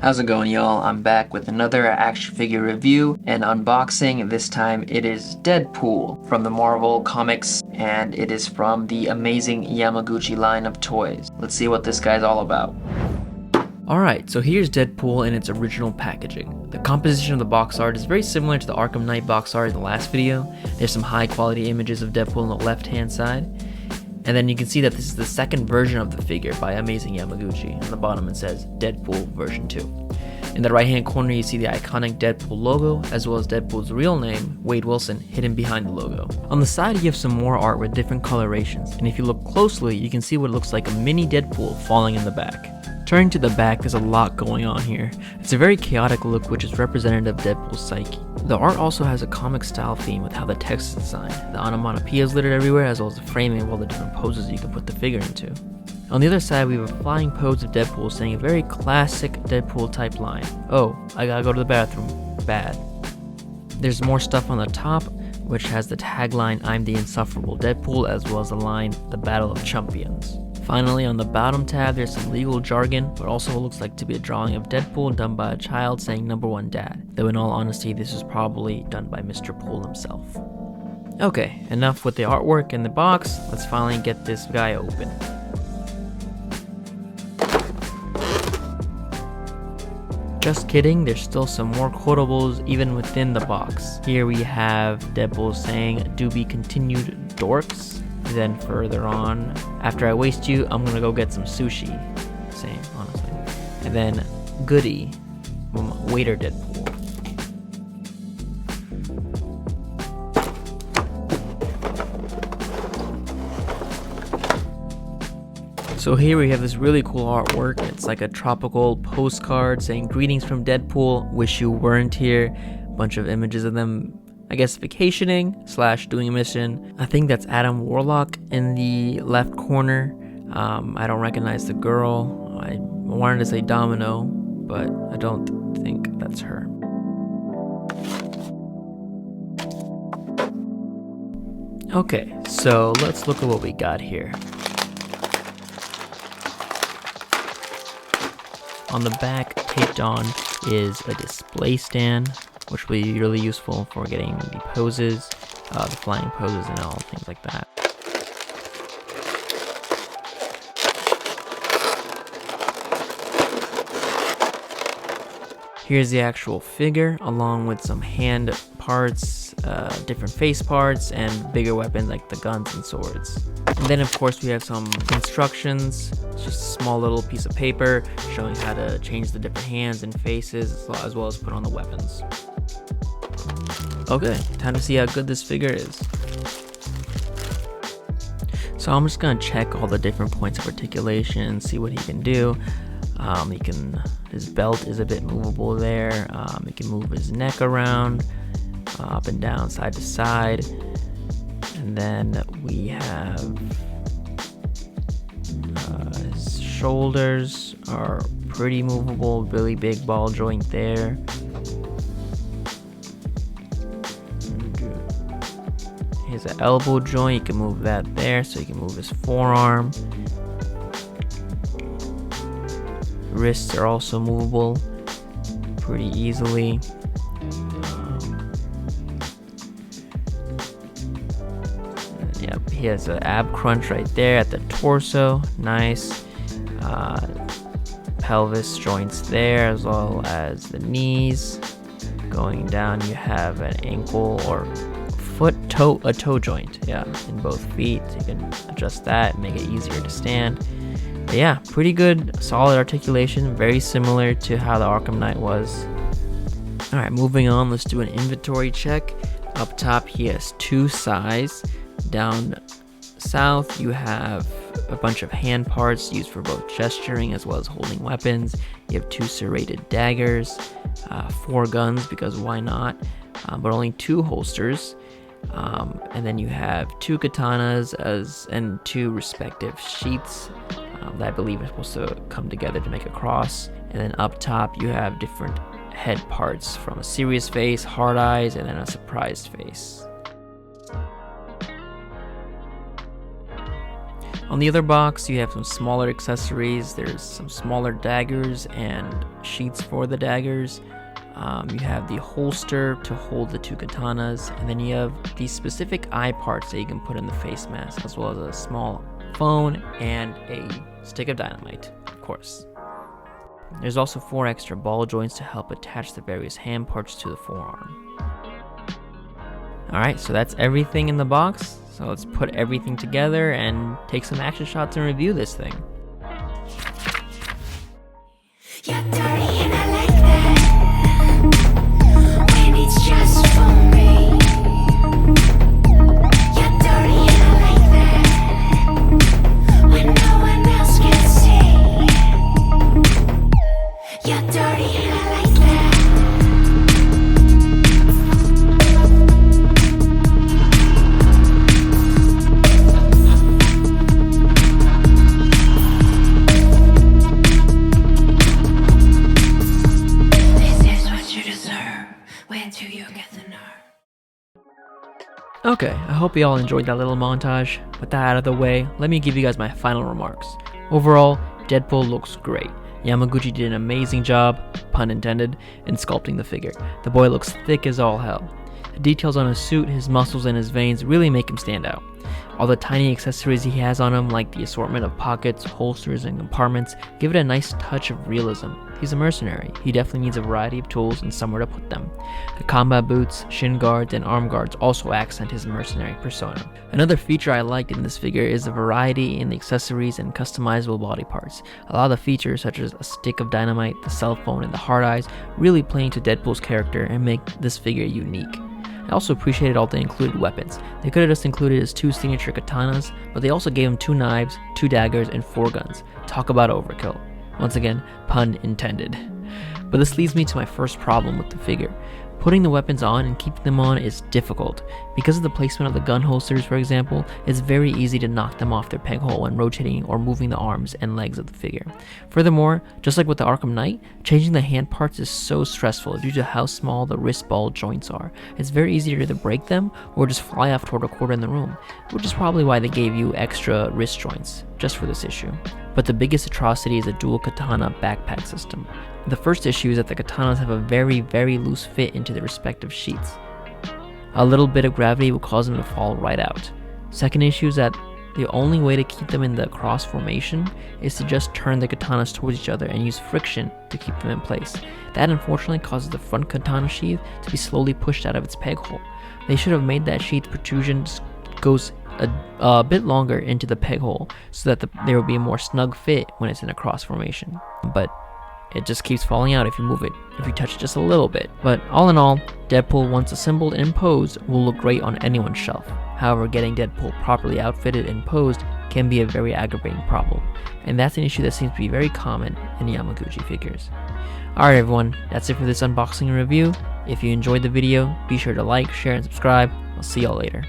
How's it going, y'all? I'm back with another action figure review and unboxing. This time it is Deadpool from the Marvel Comics, and it is from the Amazing Yamaguchi line of toys. Let's see what this guy's all about. Alright, so here's Deadpool in its original packaging. The composition of the box art is very similar to the Arkham Knight box art in the last video. There's some high quality images of Deadpool on the left hand side. And then you can see that this is the second version of the figure by Amazing Yamaguchi. On the bottom it says Deadpool version 2. In the right hand corner you see the iconic Deadpool logo, as well as Deadpool's real name, Wade Wilson, hidden behind the logo. On the side you have some more art with different colorations, and if you look closely you can see what looks like a mini Deadpool falling in the back. Turning to the back, there's a lot going on here. It's a very chaotic look which is representative of Deadpool's psyche. The art also has a comic style theme with how the text is designed. The onomatopoeia is littered everywhere, as well as the framing of all the different poses you can put the figure into. On the other side, we have a flying pose of Deadpool saying a very classic Deadpool type line. "Oh, I gotta go to the bathroom. Bad." There's more stuff on the top, which has the tagline, "I'm the insufferable Deadpool," as well as the line, "The Battle of Champions." Finally, on the bottom tab, there's some legal jargon, but also what looks like to be a drawing of Deadpool done by a child saying "#1 Dad," though in all honesty, this is probably done by Mr. Poole himself. Okay, enough with the artwork in the box, let's finally get this guy open. Just kidding, there's still some more quotables even within the box. Here we have Deadpool saying, "Do be continued, dorks." Then further on, "After I waste you, I'm gonna go get some sushi." Same, honestly. And then, "Goody," waiter Deadpool. So here we have this really cool artwork. It's like a tropical postcard saying, "Greetings from Deadpool, wish you weren't here." Bunch of images of them, I guess, vacationing / doing a mission. I think that's Adam Warlock in the left corner. I don't recognize the girl. I wanted to say Domino, but I don't think that's her. Okay, so let's look at what we got here. On the back, taped on, is a display stand, which will be really useful for getting the poses, the flying poses and all things like that. Here's the actual figure, along with some hand parts, different face parts, and bigger weapons like the guns and swords. And then of course we have some instructions. It's just a small little piece of paper showing how to change the different hands and faces, as well as put on the weapons. Okay, time to see how good this figure is. So I'm just gonna check all the different points of articulation, see what he can do. His belt is a bit movable there. He can move his neck around, up and down, side to side. And then we have his shoulders are pretty movable, really big ball joint there. Here's an elbow joint, you can move that there, so you can move his forearm. Wrists are also movable pretty easily. Yep, he has an ab crunch right there at the torso, nice. Pelvis joints there, as well as the knees. Going down, you have an ankle or a toe joint, yeah, in both feet. You can adjust that, make it easier to stand. But yeah, pretty good, solid articulation, very similar to how the Arkham Knight was. Alright, moving on, let's do an inventory check. Up top, he has 2 size. Down south, you have a bunch of hand parts used for both gesturing as well as holding weapons. You have 2 serrated daggers, 4 guns, because why not, but only 2 holsters. And then you have 2 katanas and 2 respective sheaths that I believe are supposed to come together to make a cross. And then up top you have different head parts, from a serious face, hard eyes, and then a surprised face. On the other box, you have some smaller accessories. There's some smaller daggers and sheaths for the daggers. You have the holster to hold the 2 katanas, and then you have these specific eye parts that you can put in the face mask, as well as a small phone and a stick of dynamite, of course. There's also 4 extra ball joints to help attach the various hand parts to the forearm. Alright, so that's everything in the box. So let's put everything together and take some action shots and review this thing. You're dirty and I like that. When it's just for me. You're dirty and I like that. When no one else can see. You're dirty and I like that. Okay, I hope you all enjoyed that little montage. With that out of the way, let me give you guys my final remarks. Overall, Deadpool looks great. Yamaguchi did an amazing job, pun intended, in sculpting the figure. The boy looks thick as all hell. The details on his suit, his muscles, and his veins really make him stand out. All the tiny accessories he has on him, like the assortment of pockets, holsters, and compartments, give it a nice touch of realism. He's a mercenary. He definitely needs a variety of tools and somewhere to put them. The combat boots, shin guards, and arm guards also accent his mercenary persona. Another feature I liked in this figure is the variety in the accessories and customizable body parts. A lot of the features, such as a stick of dynamite, the cell phone, and the hard eyes, really play into Deadpool's character and make this figure unique. I also appreciated all the included weapons. They could have just included his 2 signature katanas, but they also gave him 2 knives, 2 daggers, and 4 guns. Talk about overkill. Once again, pun intended. But this leads me to my first problem with the figure. Putting the weapons on and keeping them on is difficult. Because of the placement of the gun holsters, for example, it's very easy to knock them off their peg hole when rotating or moving the arms and legs of the figure. Furthermore, just like with the Arkham Knight, changing the hand parts is so stressful due to how small the wrist ball joints are. It's very easy to either break them or just fly off toward a corner in the room, which is probably why they gave you extra wrist joints, just for this issue. But the biggest atrocity is the dual katana backpack system. The first issue is that the katanas have a very, very loose fit into their respective sheaths. A little bit of gravity will cause them to fall right out. Second issue is that the only way to keep them in the cross formation is to just turn the katanas towards each other and use friction to keep them in place. That unfortunately causes the front katana sheath to be slowly pushed out of its peg hole. They should have made that sheath protrusion goes a bit longer into the peg hole so that there will be a more snug fit when it's in a cross formation. But it just keeps falling out if you move it, if you touch it just a little bit. But all in all, Deadpool, once assembled and posed, will look great on anyone's shelf. However, getting Deadpool properly outfitted and posed can be a very aggravating problem, and that's an issue that seems to be very common in Yamaguchi figures. Alright everyone, that's it for this unboxing and review. If you enjoyed the video, be sure to like, share, and subscribe. I'll see y'all later.